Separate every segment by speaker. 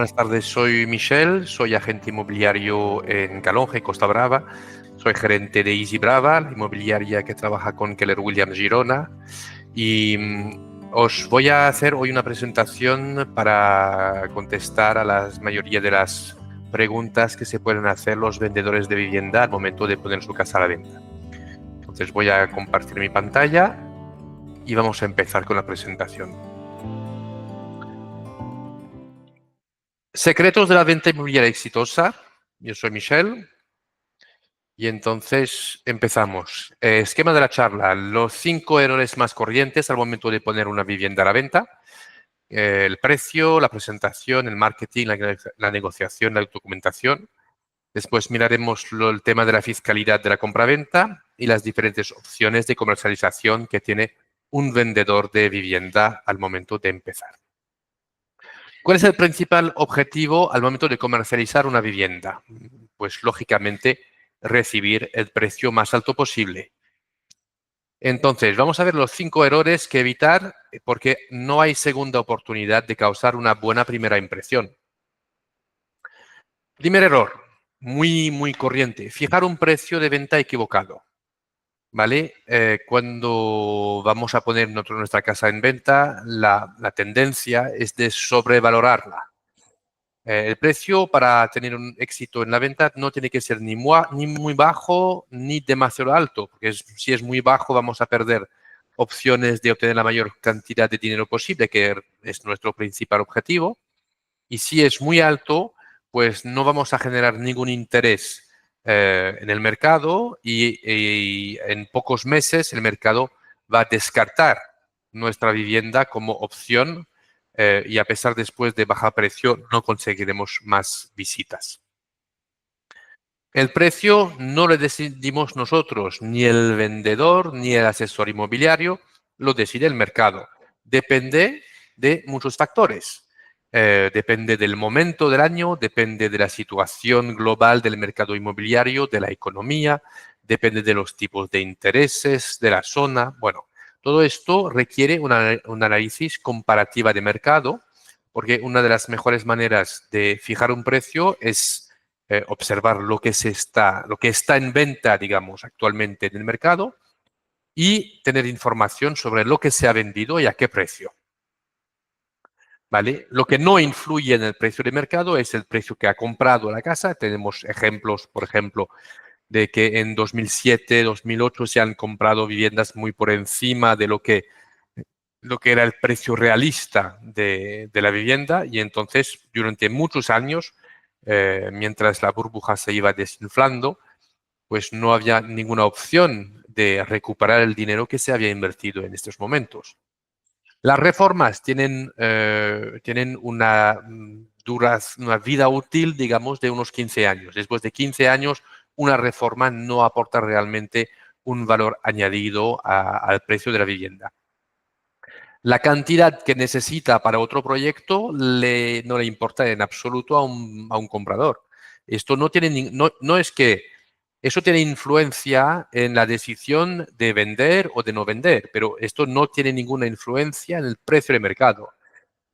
Speaker 1: Buenas tardes, soy Michel, soy agente inmobiliario en Calonge, Costa Brava. Soy gerente de Easy Brava, la inmobiliaria que trabaja con Keller Williams Girona. Y os voy a hacer hoy una presentación para contestar a la mayoría de las preguntas que se pueden hacer los vendedores de vivienda al momento de poner su casa a la venta. Entonces voy a compartir mi pantalla y vamos a empezar con la presentación. Secretos de la venta inmobiliaria exitosa. Yo soy Michel. Y entonces empezamos. Esquema de la charla. Los 5 errores más corrientes al momento de poner una vivienda a la venta. El precio, la presentación, el marketing, la negociación, la documentación. Después miraremos el tema de la fiscalidad de la compraventa y las diferentes opciones de comercialización que tiene un vendedor de vivienda al momento de empezar. ¿Cuál es el principal objetivo al momento de comercializar una vivienda? Pues lógicamente recibir el precio más alto posible. Entonces, vamos a ver los 5 errores que evitar porque no hay segunda oportunidad de causar una buena primera impresión. Primer error, muy corriente, fijar un precio de venta equivocado. ¿Vale? Cuando vamos a poner nuestra casa en venta, la tendencia es de sobrevalorarla. El precio para tener un éxito en la venta no tiene que ser ni muy bajo ni demasiado alto, porque si es muy bajo vamos a perder opciones de obtener la mayor cantidad de dinero posible, que es nuestro principal objetivo. Y si es muy alto, pues no vamos a generar ningún interés en el mercado y en pocos meses el mercado va a descartar nuestra vivienda como opción y a pesar después de bajar precio no conseguiremos más visitas. El precio no lo decidimos nosotros, ni el vendedor, ni el asesor inmobiliario, lo decide el mercado. Depende de muchos factores. Depende del momento del año, depende de la situación global del mercado inmobiliario, de la economía, depende de los tipos de intereses, de la zona. Bueno, todo esto requiere un análisis comparativa de mercado, porque una de las mejores maneras de fijar un precio es observar lo que está en venta, digamos, actualmente en el mercado y tener información sobre lo que se ha vendido y a qué precio. ¿Vale? Lo que no influye en el precio de mercado es el precio que ha comprado la casa. Tenemos ejemplos, por ejemplo, de que en 2007, 2008 se han comprado viviendas muy por encima de lo que era el precio realista de la vivienda y entonces durante muchos años, mientras la burbuja se iba desinflando, pues no había ninguna opción de recuperar el dinero que se había invertido en estos momentos. Las reformas tienen una vida útil, digamos, de unos 15 años. Después de 15 años, una reforma no aporta realmente un valor añadido al precio de la vivienda. La cantidad que necesita para otro proyecto no le importa en absoluto a un comprador. Esto no es que eso tiene influencia en la decisión de vender o de no vender, pero esto no tiene ninguna influencia en el precio de mercado.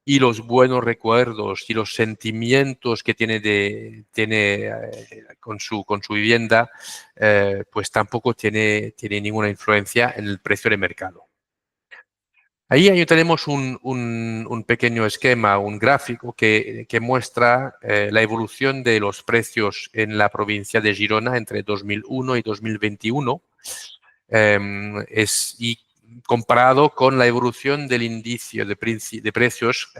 Speaker 1: Y los buenos recuerdos y los sentimientos que tiene con su vivienda, pues tampoco tiene ninguna influencia en el precio de mercado. Ahí tenemos un pequeño esquema, un gráfico que muestra la evolución de los precios en la provincia de Girona entre 2001 y 2021 y comparado con la evolución del índice de precios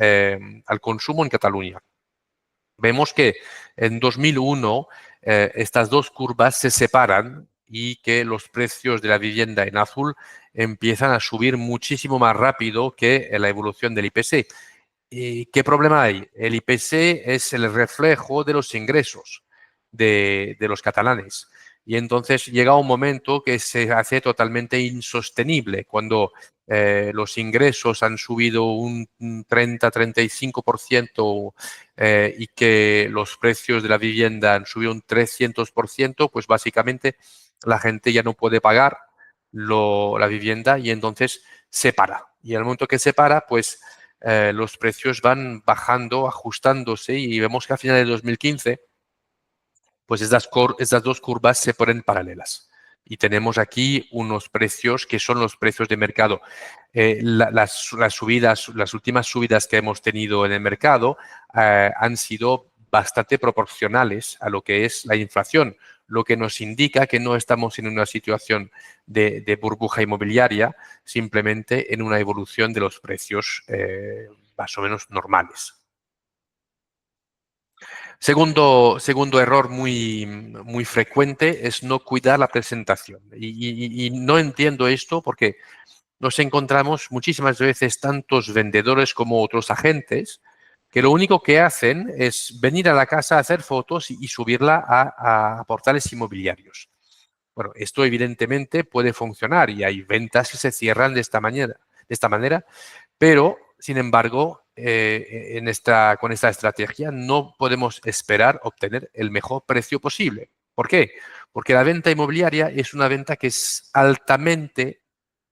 Speaker 1: al consumo en Cataluña. Vemos que en 2001 estas dos curvas se separan y que los precios de la vivienda en azul empiezan a subir muchísimo más rápido que la evolución del IPC. ¿Y qué problema hay? El IPC es el reflejo de los ingresos de los catalanes. Y entonces llega un momento que se hace totalmente insostenible cuando los ingresos han subido un 30-35% y que los precios de la vivienda han subido un 300%, pues básicamente la gente ya no puede pagar la vivienda y entonces se para. Y al momento que se para, pues los precios van bajando, ajustándose y vemos que a finales de 2015 pues estas dos curvas se ponen paralelas. Y tenemos aquí unos precios que son los precios de mercado. Las subidas, las últimas subidas que hemos tenido en el mercado han sido bastante proporcionales a lo que es la inflación, lo que nos indica que no estamos en una situación de burbuja inmobiliaria, simplemente en una evolución de los precios más o menos normales. Segundo error muy frecuente es no cuidar la presentación. Y no entiendo esto porque nos encontramos muchísimas veces tantos vendedores como otros agentes que lo único que hacen es venir a la casa a hacer fotos y subirla a portales inmobiliarios. Bueno, esto evidentemente puede funcionar y hay ventas que se cierran de esta manera, pero sin embargo, con esta estrategia no podemos esperar obtener el mejor precio posible. ¿Por qué? Porque la venta inmobiliaria es una venta que es altamente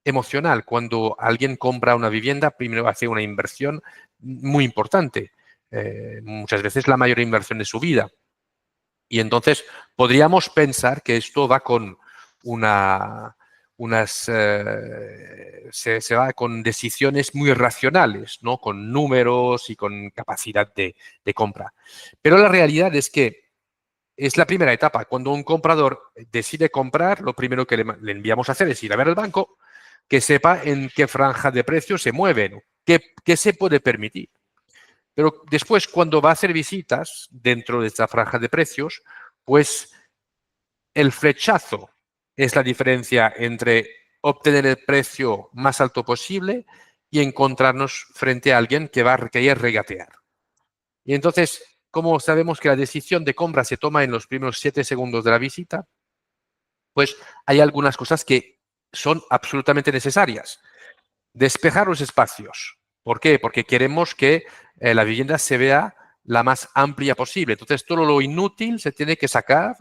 Speaker 1: emocional. Cuando alguien compra una vivienda, primero hace una inversión muy importante, muchas veces la mayor inversión de su vida. Y entonces podríamos pensar que esto va con se va con decisiones muy racionales, ¿no? Con números y con capacidad de compra. Pero la realidad es que es la primera etapa. Cuando un comprador decide comprar, lo primero que le enviamos a hacer es ir a ver al banco, que sepa en qué franja de precios se mueven, qué se puede permitir. Pero después, cuando va a hacer visitas dentro de esta franja de precios, pues el flechazo es la diferencia entre obtener el precio más alto posible y encontrarnos frente a alguien que va a querer regatear. Y entonces, como sabemos que la decisión de compra se toma en los primeros 7 segundos de la visita, pues hay algunas cosas que son absolutamente necesarias. Despejar los espacios. ¿Por qué? Porque queremos que la vivienda se vea la más amplia posible. Entonces, todo lo inútil se tiene que sacar.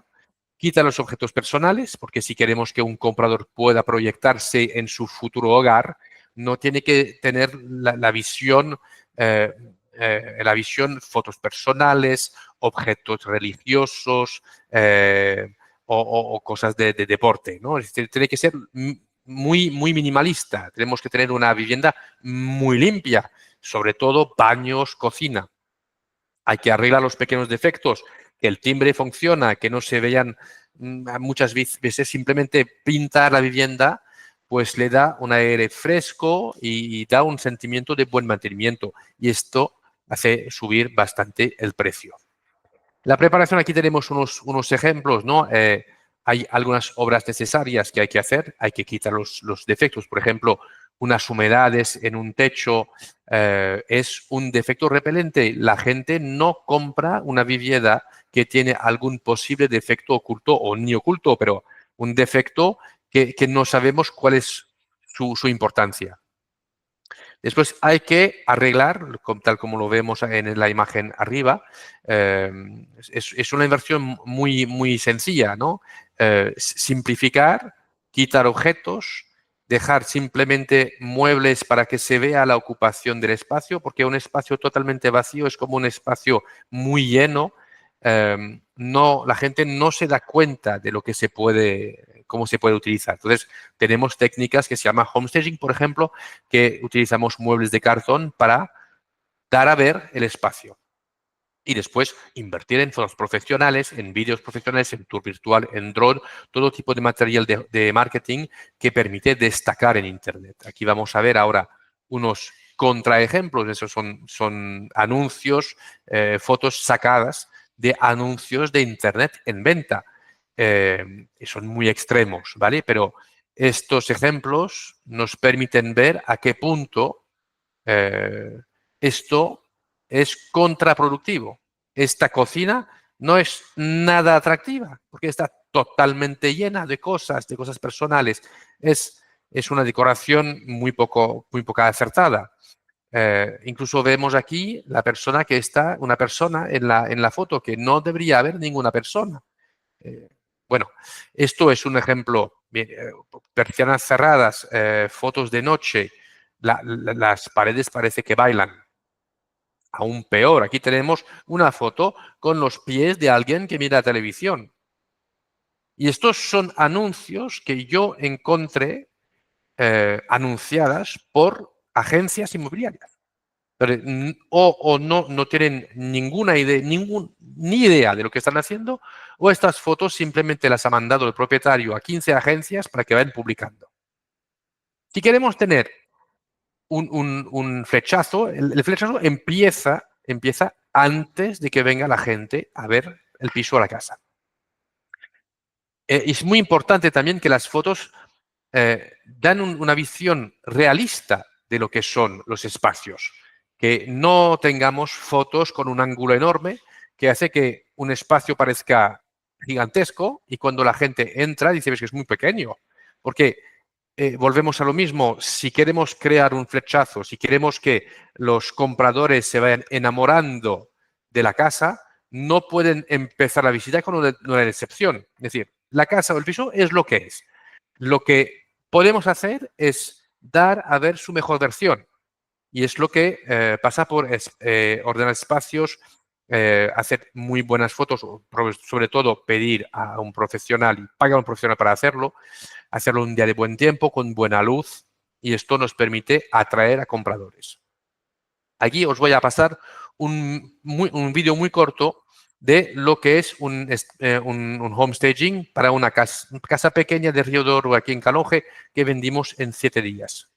Speaker 1: Quita los objetos personales, porque si queremos que un comprador pueda proyectarse en su futuro hogar, no tiene que tener la visión fotos personales, objetos religiosos o cosas de deporte, ¿no? Es decir, tiene que ser muy minimalista. Tenemos que tener una vivienda muy limpia, sobre todo baños, cocina. Hay que arreglar los pequeños defectos, que el timbre funciona, que no se vean muchas veces simplemente pintar la vivienda, pues le da un aire fresco y da un sentimiento de buen mantenimiento. Y esto hace subir bastante el precio. La preparación, aquí tenemos unos ejemplos, ¿no? Hay algunas obras necesarias que hay que hacer, hay que quitar los defectos. Por ejemplo, unas humedades en un techo es un defecto repelente. La gente no compra una vivienda que tiene algún posible defecto oculto o ni oculto, pero un defecto que no sabemos cuál es su importancia. Después hay que arreglar, tal como lo vemos en la imagen arriba. Es una inversión muy sencilla, ¿no? Simplificar, quitar objetos, dejar simplemente muebles para que se vea la ocupación del espacio, porque un espacio totalmente vacío es como un espacio muy lleno. La gente no se da cuenta de cómo se puede utilizar. Entonces, tenemos técnicas que se llama homestaging, por ejemplo, que utilizamos muebles de cartón para dar a ver el espacio. Y después invertir en fotos profesionales, en vídeos profesionales, en tour virtual, en drone, todo tipo de material de marketing que permite destacar en Internet. Aquí vamos a ver ahora unos contraejemplos. Esos son anuncios, fotos sacadas de anuncios de Internet en venta. Son muy extremos, ¿vale? Pero estos ejemplos nos permiten ver a qué punto esto es contraproductivo. Esta cocina no es nada atractiva porque está totalmente llena de cosas personales. Es una decoración muy poca acertada. Incluso vemos aquí una persona en la foto que no debería haber ninguna persona. Eh, bueno, esto es un ejemplo. Bien, persianas cerradas, fotos de noche, Las paredes parece que bailan. Aún peor, aquí tenemos una foto con los pies de alguien que mira televisión. Y estos son anuncios que yo encontré anunciadas por agencias inmobiliarias. Pero, o no tienen ninguna idea, ni idea de lo que están haciendo, o estas fotos simplemente las ha mandado el propietario a 15 agencias para que vayan publicando. Si queremos tener un flechazo, el flechazo empieza antes de que venga la gente a ver el piso o la casa. Es muy importante también que las fotos dan una visión realista de lo que son los espacios. Que no tengamos fotos con un ángulo enorme que hace que un espacio parezca gigantesco y cuando la gente entra dice ves que es muy pequeño. Porque volvemos a lo mismo, si queremos crear un flechazo, si queremos que los compradores se vayan enamorando de la casa, no pueden empezar la visita con una decepción. Es decir, la casa o el piso es lo que es. Lo que podemos hacer es dar a ver su mejor versión. Y es lo que pasa por ordenar espacios, hacer muy buenas fotos, sobre todo pedir a un profesional y pagar a un profesional para hacerlo un día de buen tiempo, con buena luz, y esto nos permite atraer a compradores. Aquí os voy a pasar un vídeo muy corto de lo que es un home staging para una casa pequeña de Río Douro aquí en Calonge que vendimos en 7 días.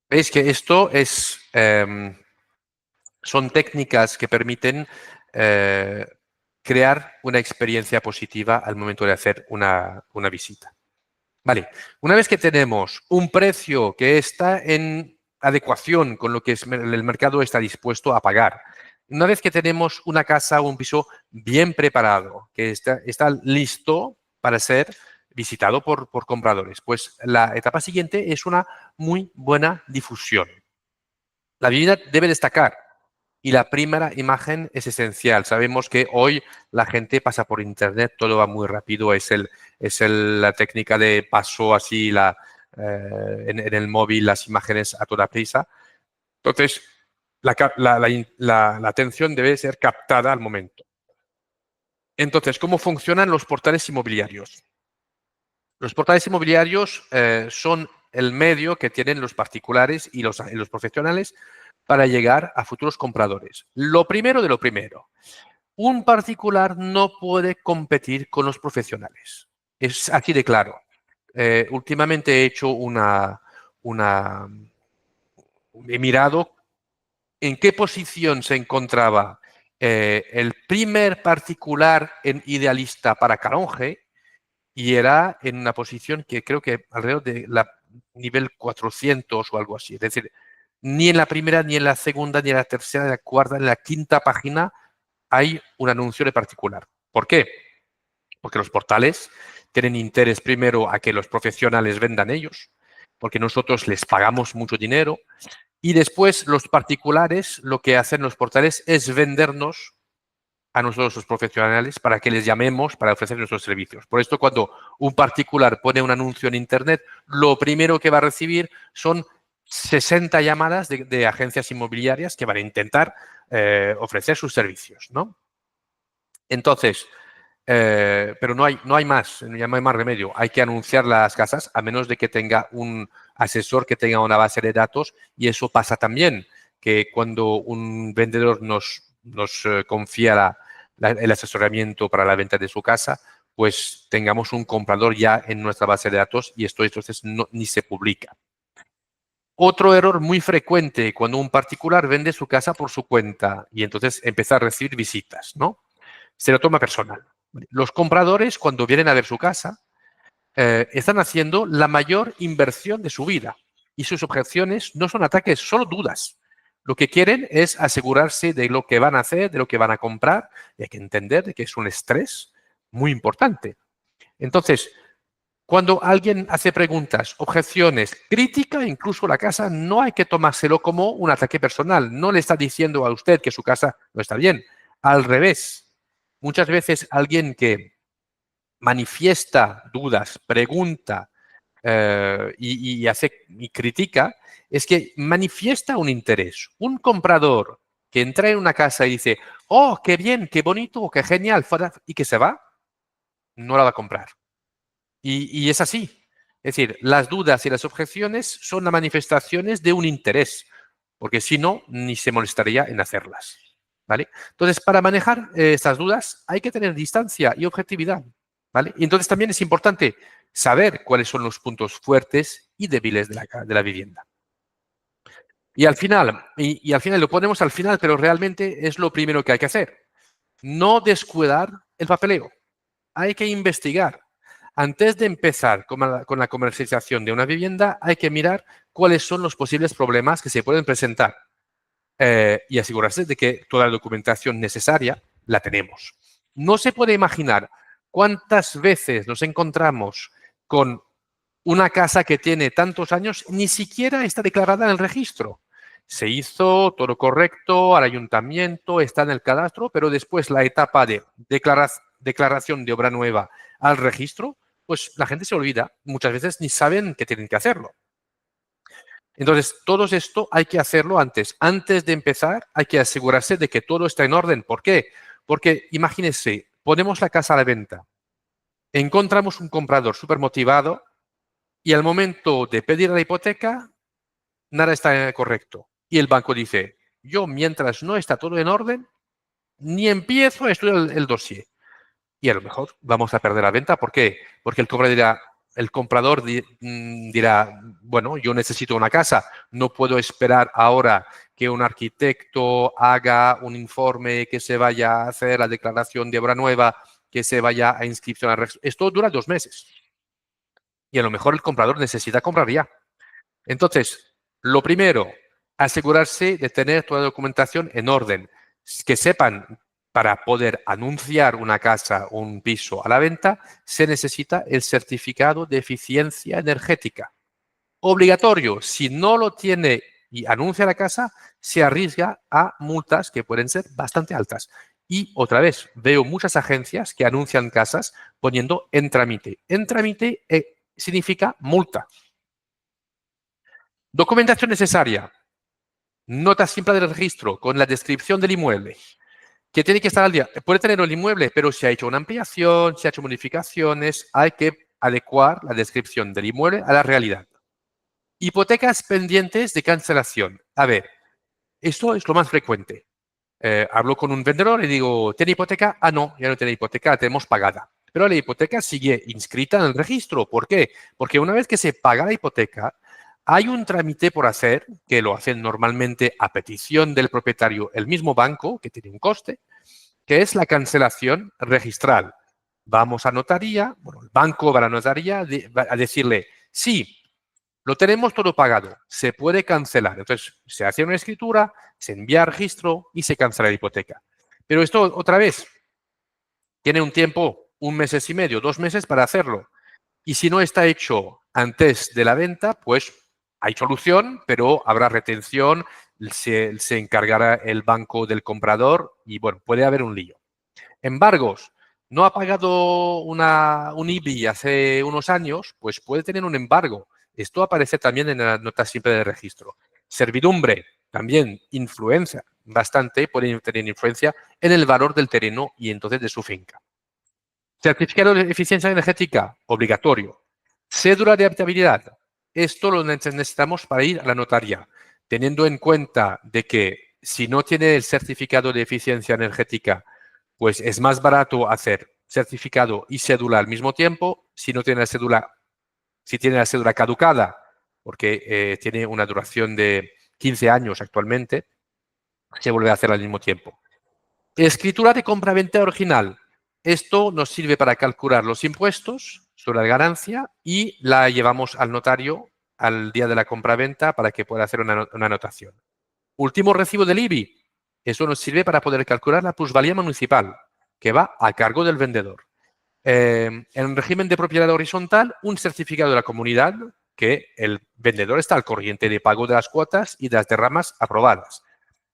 Speaker 1: Veis que esto son técnicas que permiten crear una experiencia positiva al momento de hacer una visita. Vale, una vez que tenemos un precio que está en adecuación con lo que el mercado está dispuesto a pagar, una vez que tenemos una casa o un piso bien preparado, que está listo para ser visitado por compradores, pues la etapa siguiente es una muy buena difusión. La vivienda debe destacar y la primera imagen es esencial. Sabemos que hoy la gente pasa por internet, todo va muy rápido, la técnica de paso así en el móvil las imágenes a toda prisa. Entonces, la atención debe ser captada al momento. Entonces, ¿cómo funcionan los portales inmobiliarios? Los portales inmobiliarios son el medio que tienen los particulares y los profesionales para llegar a futuros compradores. Lo primero de lo primero, un particular no puede competir con los profesionales. Es así de claro. Últimamente he hecho he mirado en qué posición se encontraba el primer particular en idealista para Calonge y era en una posición que creo que alrededor de la nivel 400 o algo así. Es decir, ni en la primera, ni en la segunda, ni en la tercera, ni en la cuarta, ni en la quinta página hay un anuncio de particular. ¿Por qué? Porque los portales tienen interés primero a que los profesionales vendan ellos, porque nosotros les pagamos mucho dinero, y después los particulares lo que hacen los portales es vendernos a nosotros los profesionales para que les llamemos para ofrecer nuestros servicios. Por esto, cuando un particular pone un anuncio en Internet, lo primero que va a recibir son 60 llamadas de agencias inmobiliarias que van a intentar ofrecer sus servicios, ¿no? Entonces, pero no hay más, ya no hay más remedio. Hay que anunciar las casas a menos de que tenga un asesor que tenga una base de datos, y eso pasa también, que cuando un vendedor nos confía el asesoramiento para la venta de su casa, pues tengamos un comprador ya en nuestra base de datos, y esto entonces ni se publica. Otro error muy frecuente cuando un particular vende su casa por su cuenta y entonces empieza a recibir visitas, ¿no? Se lo toma personal. Los compradores, cuando vienen a ver su casa, están haciendo la mayor inversión de su vida, y sus objeciones no son ataques, solo dudas. Lo que quieren es asegurarse de lo que van a hacer, de lo que van a comprar, y hay que entender de que es un estrés muy importante. Entonces, cuando alguien hace preguntas, objeciones, critica incluso la casa, no hay que tomárselo como un ataque personal. No le está diciendo a usted que su casa no está bien. Al revés, muchas veces alguien que manifiesta dudas, pregunta y critica, es que manifiesta un interés. Un comprador que entra en una casa y dice, oh, qué bien, qué bonito, qué genial, y que se va, no la va a comprar. Y es así. Es decir, las dudas y las objeciones son las manifestaciones de un interés, porque si no, ni se molestaría en hacerlas. ¿Vale? Entonces, para manejar estas dudas hay que tener distancia y objetividad. ¿Vale? Y entonces también es importante saber cuáles son los puntos fuertes y débiles de la vivienda. Y al final, y al final lo ponemos al final, pero realmente es lo primero que hay que hacer. No descuidar el papeleo. Hay que investigar. Antes de empezar con la comercialización de una vivienda, hay que mirar cuáles son los posibles problemas que se pueden presentar y asegurarse de que toda la documentación necesaria la tenemos. No se puede imaginar cuántas veces nos encontramos con una casa que tiene tantos años, ni siquiera está declarada en el registro. Se hizo todo correcto al ayuntamiento, está en el cadastro, pero después la etapa de declaración de obra nueva al registro, pues la gente se olvida. Muchas veces ni saben que tienen que hacerlo. Entonces, todo esto hay que hacerlo antes. Antes de empezar, hay que asegurarse de que todo está en orden. ¿Por qué? Porque imagínense, ponemos la casa a la venta, encontramos un comprador súper motivado y al momento de pedir la hipoteca, nada está correcto. Y el banco dice, yo mientras no está todo en orden, ni empiezo a estudiar el dossier. Y a lo mejor vamos a perder la venta. ¿Por qué? Porque el comprador dirá, bueno, yo necesito una casa, no puedo esperar ahora que un arquitecto haga un informe, que se vaya a hacer la declaración de obra nueva, que se vaya a inscripción al registro. Esto dura 2 meses. Y a lo mejor el comprador necesita comprar ya. Entonces, lo primero, asegurarse de tener toda la documentación en orden. Que sepan, para poder anunciar una casa o un piso a la venta, se necesita el certificado de eficiencia energética. Obligatorio. Si no lo tiene y anuncia la casa, se arriesga a multas que pueden ser bastante altas. Y otra vez, veo muchas agencias que anuncian casas poniendo en trámite. En trámite significa multa. Documentación necesaria. Nota simple del registro con la descripción del inmueble, que tiene que estar al día. Puede tener el inmueble, pero si ha hecho una ampliación, si ha hecho modificaciones, hay que adecuar la descripción del inmueble a la realidad. Hipotecas pendientes de cancelación. A ver, esto es lo más frecuente. Hablo con un vendedor y digo, ¿tiene hipoteca? Ah, no, ya no tiene hipoteca, la tenemos pagada. Pero la hipoteca sigue inscrita en el registro. ¿Por qué? Porque una vez que se paga la hipoteca, hay un trámite por hacer, que lo hacen normalmente a petición del propietario el mismo banco, que tiene un coste, que es la cancelación registral. Vamos a notaría, bueno, el banco va a la notaría va a decirle, sí, lo tenemos todo pagado, se puede cancelar. Entonces, se hace una escritura, se envía a registro y se cancela la hipoteca. Pero esto, otra vez, tiene un tiempo, 1 mes y medio, 2 meses para hacerlo. Y si no está hecho antes de la venta, pues hay solución, pero habrá retención, se encargará el banco del comprador y, bueno, puede haber un lío. Embargos. No ha pagado un IBI hace unos años, pues puede tener un embargo. Esto aparece también en la nota simple de registro. Servidumbre, también influencia bastante, puede tener influencia en el valor del terreno y entonces de su finca. Certificado de eficiencia energética, obligatorio. Cédula de habitabilidad. Esto lo necesitamos para ir a la notaría, teniendo en cuenta de que si no tiene el certificado de eficiencia energética, pues es más barato hacer certificado y cédula al mismo tiempo. Si no tiene la cédula, si tiene la cédula caducada, porque tiene una duración de 15 años actualmente, se vuelve a hacer al mismo tiempo. Escritura de compraventa original. Esto nos sirve para calcular los impuestos sobre la ganancia y la llevamos al notario al día de la compraventa para que pueda hacer una anotación. Último recibo del IBI. Eso nos sirve para poder calcular la plusvalía municipal, que va a cargo del vendedor. En régimen de propiedad horizontal, un certificado de la comunidad que el vendedor está al corriente de pago de las cuotas y de las derramas aprobadas.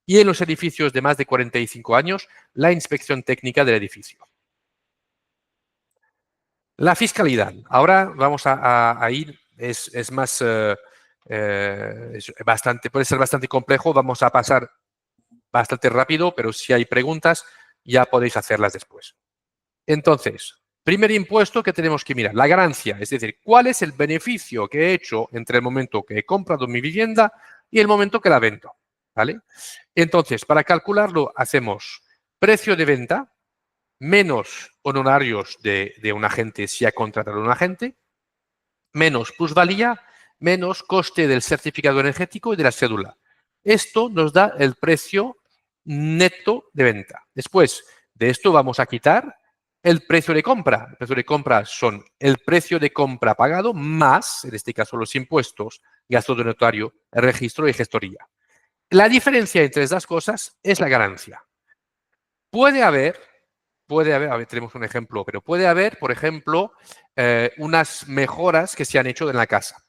Speaker 1: Y en los edificios de más de 45 años, la inspección técnica del edificio. La fiscalidad. Ahora vamos a ir, es más, puede ser bastante complejo, vamos a pasar bastante rápido, pero si hay preguntas ya podéis hacerlas después. Entonces, primer impuesto que tenemos que mirar, la ganancia, es decir, cuál es el beneficio que he hecho entre el momento que he comprado mi vivienda y el momento que la vendo, ¿vale? Entonces, para calcularlo hacemos precio de venta menos honorarios de un agente si ha contratado a un agente, menos plusvalía, menos coste del certificado energético y de la cédula. Esto nos da el precio neto de venta. Después de esto vamos a quitar el precio de compra. El precio de compra son el precio de compra pagado más, en este caso, los impuestos, gastos de notario, registro y gestoría. La diferencia entre estas cosas es la ganancia. Puede haber, a ver, tenemos un ejemplo, pero puede haber, por ejemplo, unas mejoras que se han hecho en la casa.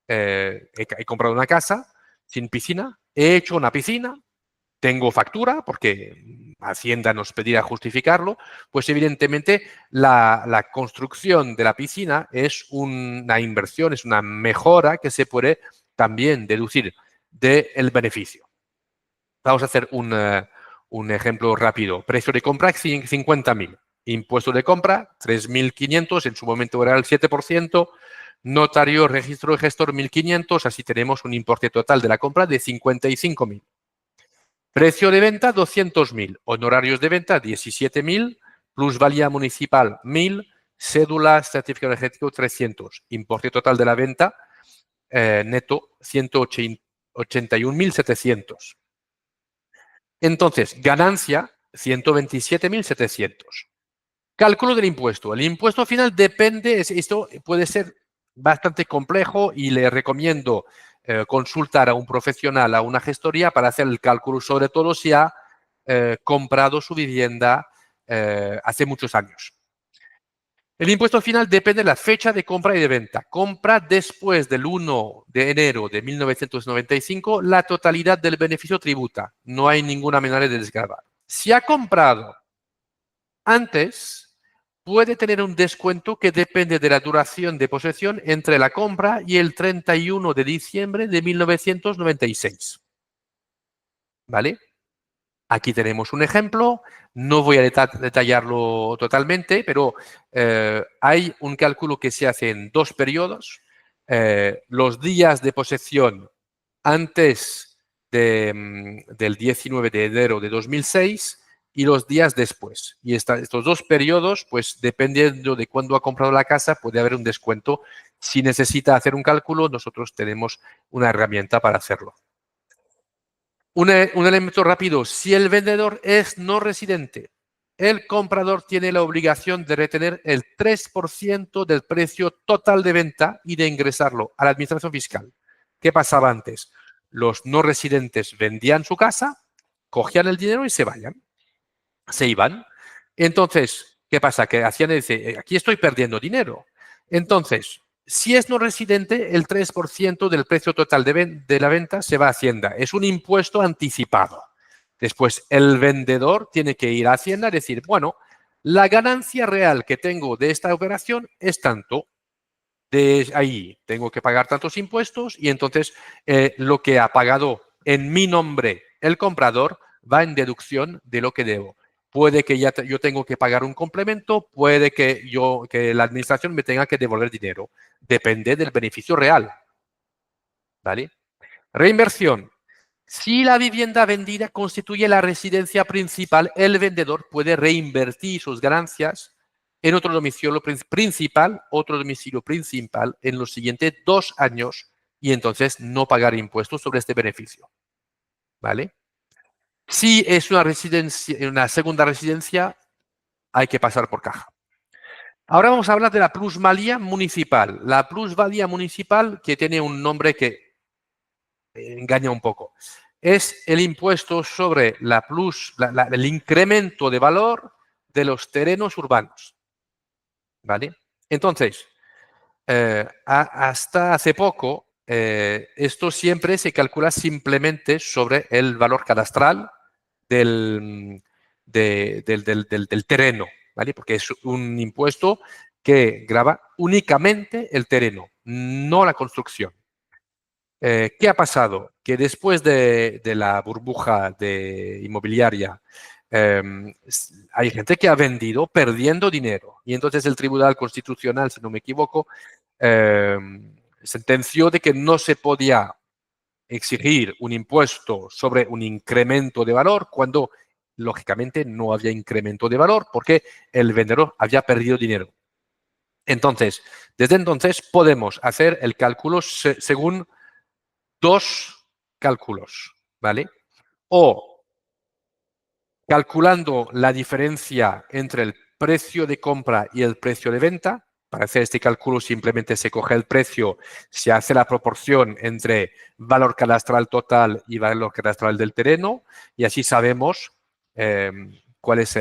Speaker 1: He comprado una casa sin piscina, he hecho una piscina, tengo factura porque Hacienda nos pedirá justificarlo, pues evidentemente la construcción de la piscina es una inversión, es una mejora que se puede también deducir del beneficio. Vamos a hacer un ejemplo rápido. Precio de compra 50.000. Impuesto de compra 3.500, en su momento era el 7%. Notario, registro y gestor 1.500, así tenemos un importe total de la compra de 55.000. Precio de venta 200.000, honorarios de venta 17.000, plusvalía municipal 1.000, cédula, certificado energético 300. Importe total de la venta neto 181.700. Entonces, ganancia 127.700. Cálculo del impuesto. El impuesto final depende, esto puede ser bastante complejo y le recomiendo consultar a un profesional, a una gestoría para hacer el cálculo, sobre todo si ha comprado su vivienda hace muchos años. El impuesto final depende de la fecha de compra y de venta. Compra después del 1 de enero de 1995, la totalidad del beneficio tributa. No hay ninguna manera de desgravar. Si ha comprado antes, puede tener un descuento que depende de la duración de posesión entre la compra y el 31 de diciembre de 1996. ¿Vale? Aquí tenemos un ejemplo, no voy a detallarlo totalmente, pero hay un cálculo que se hace en 2 periodos. Los días de posesión antes del 19 de enero de 2006 y los días después. Y estos 2 periodos, pues dependiendo de cuándo ha comprado la casa, puede haber un descuento. Si necesita hacer un cálculo, nosotros tenemos una herramienta para hacerlo. Un elemento rápido, si el vendedor es no residente, el comprador tiene la obligación de retener el 3% del precio total de venta y de ingresarlo a la administración fiscal. ¿Qué pasaba antes? Los no residentes vendían su casa, cogían el dinero y se iban. Entonces, ¿qué pasa? Que Hacienda dice, aquí estoy perdiendo dinero. Entonces, si es no residente, el 3% del precio total de la venta se va a Hacienda. Es un impuesto anticipado. Después, el vendedor tiene que ir a Hacienda y decir, bueno, la ganancia real que tengo de esta operación es tanto. De ahí tengo que pagar tantos impuestos y entonces lo que ha pagado en mi nombre el comprador va en deducción de lo que debo. puede que yo tengo que pagar un complemento, puede que la administración me tenga que devolver dinero. Depende del beneficio real, ¿vale? Reinversión. Si la vivienda vendida constituye la residencia principal, el vendedor puede reinvertir sus ganancias en otro domicilio principal en los siguientes 2 años y entonces no pagar impuestos sobre este beneficio, ¿vale? Si es una segunda residencia, hay que pasar por caja. Ahora vamos a hablar de la plusvalía municipal. La plusvalía municipal, que tiene un nombre que engaña un poco, es el impuesto sobre el incremento de valor de los terrenos urbanos, ¿vale? Entonces, hasta hace poco, esto siempre se calcula simplemente sobre el valor cadastral del terreno, ¿vale? Porque es un impuesto que grava únicamente el terreno, no la construcción. ¿Qué ha pasado? Que después de la burbuja inmobiliaria, hay gente que ha vendido perdiendo dinero. Y entonces el Tribunal Constitucional, si no me equivoco, sentenció de que no se podía exigir un impuesto sobre un incremento de valor cuando, lógicamente, no había incremento de valor porque el vendedor había perdido dinero. Entonces, desde entonces podemos hacer el cálculo según 2 cálculos, ¿vale? O calculando la diferencia entre el precio de compra y el precio de venta. Para hacer este cálculo simplemente se coge el precio, se hace la proporción entre valor cadastral total y valor cadastral del terreno y así sabemos cuál es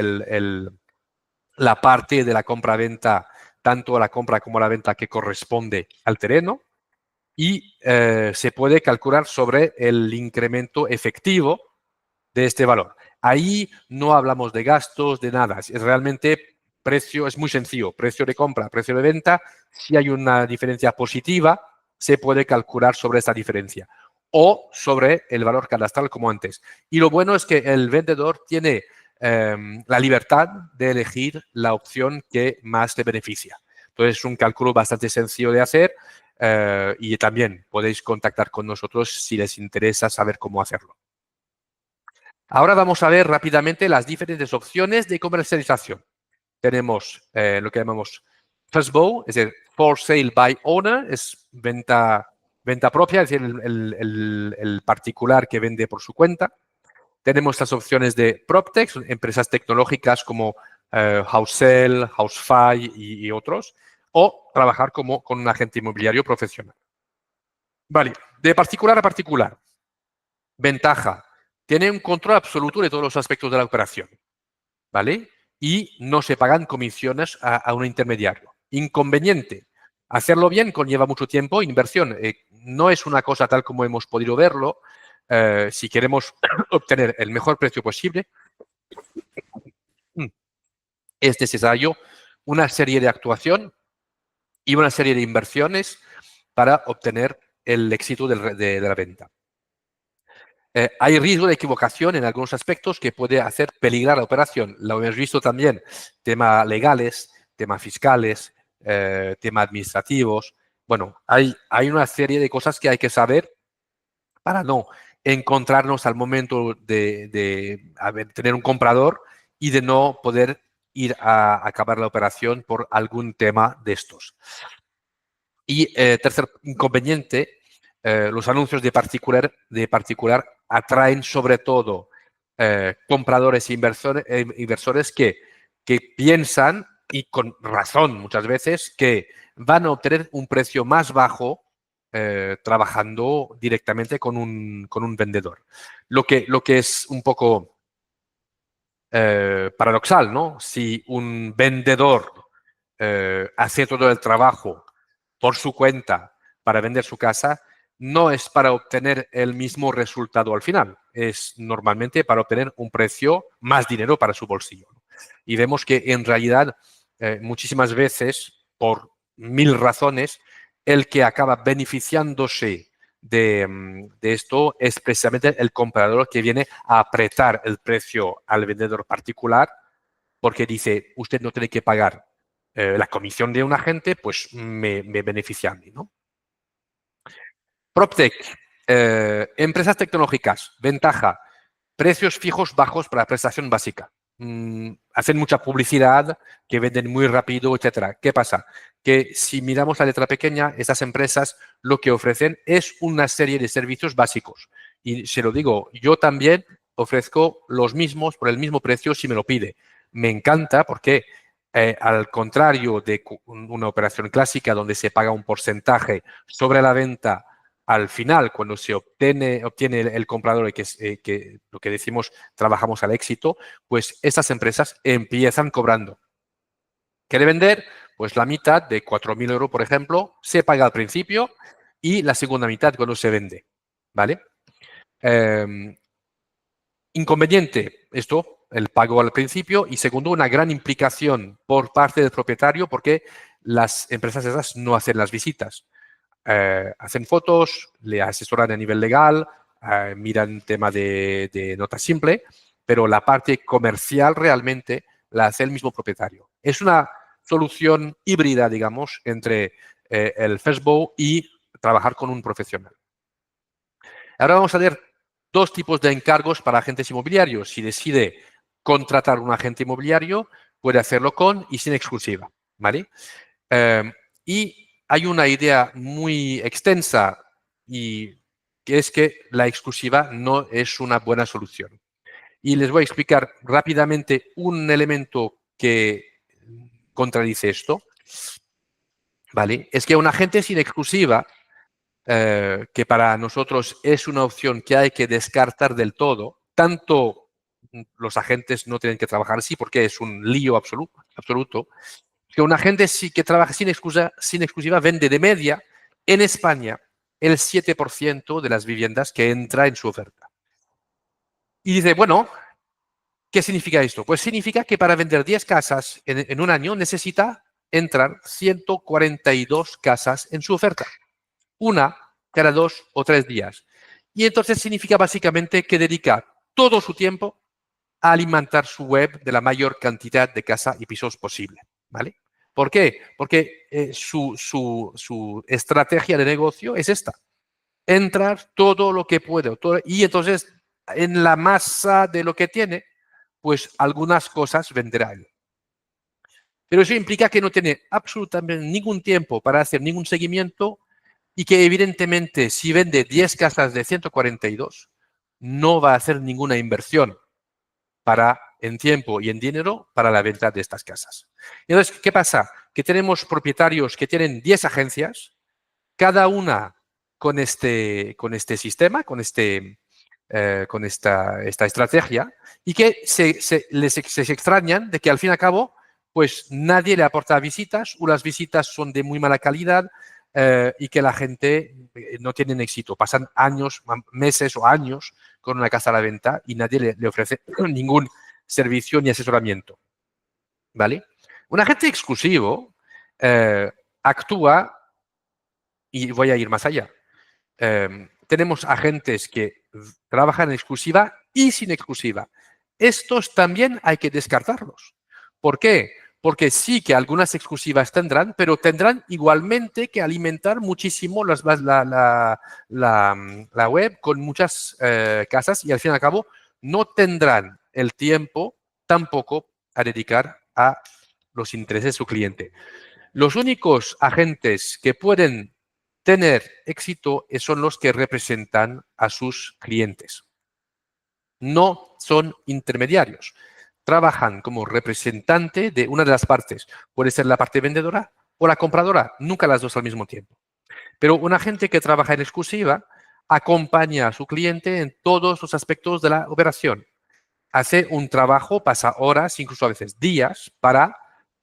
Speaker 1: la parte de la compra-venta, tanto la compra como la venta que corresponde al terreno. Y se puede calcular sobre el incremento efectivo de este valor. Ahí no hablamos de gastos, de nada. Es realmente precio, es muy sencillo. Precio de compra, precio de venta. Si hay una diferencia positiva, se puede calcular sobre esa diferencia o sobre el valor cadastral como antes. Y lo bueno es que el vendedor tiene la libertad de elegir la opción que más le beneficia. Entonces es un cálculo bastante sencillo de hacer y también podéis contactar con nosotros si les interesa saber cómo hacerlo. Ahora vamos a ver rápidamente las diferentes opciones de comercialización. Tenemos lo que llamamos FSBO, es decir, For Sale by Owner, es venta propia, es decir, el particular que vende por su cuenta. Tenemos las opciones de PropTech, empresas tecnológicas como Housel, Housefy y otros, o trabajar con un agente inmobiliario profesional. Vale, de particular a particular. Ventaja, tiene un control absoluto de todos los aspectos de la operación, ¿vale? Y no se pagan comisiones a un intermediario. Inconveniente, hacerlo bien conlleva mucho tiempo e inversión. No es una cosa tal como hemos podido verlo. Si queremos obtener el mejor precio posible, es necesario una serie de actuación y una serie de inversiones para obtener el éxito de la venta. Hay riesgo de equivocación en algunos aspectos que puede hacer peligrar la operación. Lo hemos visto también, temas legales, temas fiscales, temas administrativos. Bueno, hay una serie de cosas que hay que saber para no encontrarnos al momento de tener un comprador y de no poder ir a acabar la operación por algún tema de estos. Y tercer inconveniente, los anuncios de particular atraen sobre todo compradores e inversores que piensan, y con razón muchas veces, que van a obtener un precio más bajo trabajando directamente con un vendedor. Lo que es un poco paradoxal, ¿no? Si un vendedor hace todo el trabajo por su cuenta para vender su casa, no es para obtener el mismo resultado al final, es normalmente para obtener un precio, más dinero para su bolsillo. Y vemos que en realidad muchísimas veces, por 1000 razones, el que acaba beneficiándose de esto es precisamente el comprador que viene a apretar el precio al vendedor particular porque dice, usted no tiene que pagar la comisión de un agente, pues me beneficia a mí, ¿no? PropTech, empresas tecnológicas, ventaja, precios fijos bajos para prestación básica. Hacen mucha publicidad, que venden muy rápido, etcétera. ¿Qué pasa? Que si miramos la letra pequeña, estas empresas lo que ofrecen es una serie de servicios básicos. Y se lo digo, yo también ofrezco los mismos por el mismo precio si me lo pide. Me encanta porque al contrario de una operación clásica donde se paga un porcentaje sobre la venta al final, cuando se obtiene el comprador y que lo que decimos trabajamos al éxito, pues estas empresas empiezan cobrando. ¿Quiere vender? Pues la mitad de 4.000 euros, por ejemplo, se paga al principio y la segunda mitad cuando se vende. ¿Vale? Inconveniente, esto, el pago al principio, y segundo, una gran implicación por parte del propietario porque las empresas esas no hacen las visitas. Hacen fotos, le asesoran a nivel legal, miran tema de nota simple, pero la parte comercial realmente la hace el mismo propietario. Es una solución híbrida, digamos, entre el Facebook y trabajar con un profesional. Ahora vamos a ver dos tipos de encargos para agentes inmobiliarios. Si decide contratar un agente inmobiliario, puede hacerlo con y sin exclusiva, ¿vale? Y hay una idea muy extensa y que es que la exclusiva no es una buena solución. Y les voy a explicar rápidamente un elemento que contradice esto, ¿vale? Es que un agente sin exclusiva, que para nosotros es una opción que hay que descartar del todo, tanto los agentes no tienen que trabajar así porque es un lío absoluto, que un agente sí que trabaja sin exclusiva vende de media en España el 7% de las viviendas que entra en su oferta. Y dice, bueno, ¿qué significa esto? Pues significa que para vender 10 casas en un año necesita entrar 142 casas en su oferta. Una cada 2 o 3 días. Y entonces significa básicamente que dedica todo su tiempo a alimentar su web de la mayor cantidad de casas y pisos posible. ¿Vale? ¿Por qué? Porque su estrategia de negocio es esta. Entrar todo lo que puede. Y entonces, en la masa de lo que tiene, pues algunas cosas venderá él. Pero eso implica que no tiene absolutamente ningún tiempo para hacer ningún seguimiento y que evidentemente si vende 10 casas de 142, no va a hacer ninguna inversión en tiempo y en dinero para la venta de estas casas. Entonces, ¿qué pasa? Que tenemos propietarios que tienen 10 agencias, cada una con este sistema, con esta estrategia, y que se extrañan de que al fin y al cabo, pues nadie le aporta visitas o las visitas son de muy mala calidad y que la gente no tiene éxito. Pasan años, meses o años con una casa a la venta y nadie le ofrece ningún servicio ni asesoramiento. ¿Vale? Un agente exclusivo actúa, y voy a ir más allá. Tenemos agentes que trabajan en exclusiva y sin exclusiva. Estos también hay que descartarlos. ¿Por qué? Porque sí que algunas exclusivas tendrán, pero tendrán igualmente que alimentar muchísimo la web con muchas casas y al fin y al cabo no tendrán el tiempo tampoco a dedicar a los intereses de su cliente. Los únicos agentes que pueden tener éxito son los que representan a sus clientes. No son intermediarios. Trabajan como representante de una de las partes. Puede ser la parte vendedora o la compradora, nunca las dos al mismo tiempo. Pero un agente que trabaja en exclusiva acompaña a su cliente en todos los aspectos de la operación. Hace un trabajo, pasa horas, incluso a veces días, para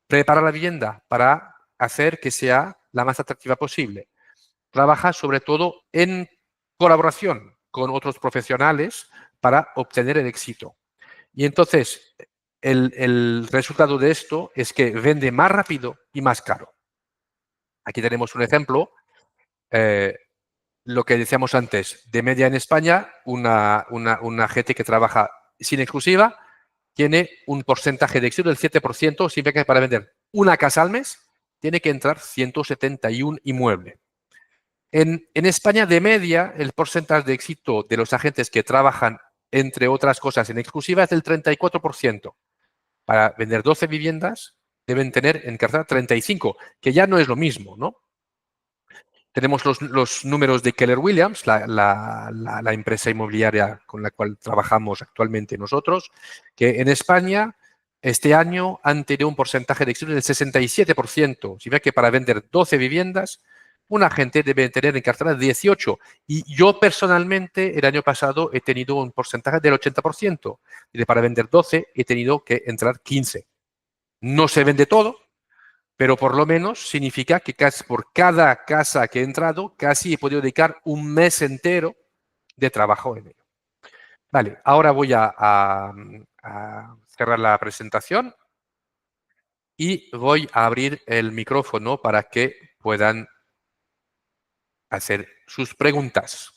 Speaker 1: preparar la vivienda, para hacer que sea la más atractiva posible. Trabaja sobre todo en colaboración con otros profesionales para obtener el éxito. Y entonces, el resultado de esto es que vende más rápido y más caro. Aquí tenemos un ejemplo. Lo que decíamos antes, de media en España, una gente que trabaja sin exclusiva tiene un porcentaje de éxito del 7%, significa que para vender una casa al mes tiene que entrar 171 inmuebles. En España, de media, el porcentaje de éxito de los agentes que trabajan, entre otras cosas, en exclusiva es del 34%. Para vender 12 viviendas, deben tener en cartera 35, que ya no es lo mismo, ¿no? Tenemos los números de Keller Williams, la empresa inmobiliaria con la cual trabajamos actualmente nosotros, que en España este año han tenido un porcentaje de éxito del 67%. Si ve que para vender 12 viviendas, un agente debe tener en cartera 18. Y yo personalmente el año pasado he tenido un porcentaje del 80%. Y para vender 12 he tenido que entrar 15. No se vende todo, pero por lo menos significa que casi por cada casa que he entrado, casi he podido dedicar un mes entero de trabajo en ello. Vale, ahora voy a cerrar la presentación y voy a abrir el micrófono para que puedan hacer sus preguntas.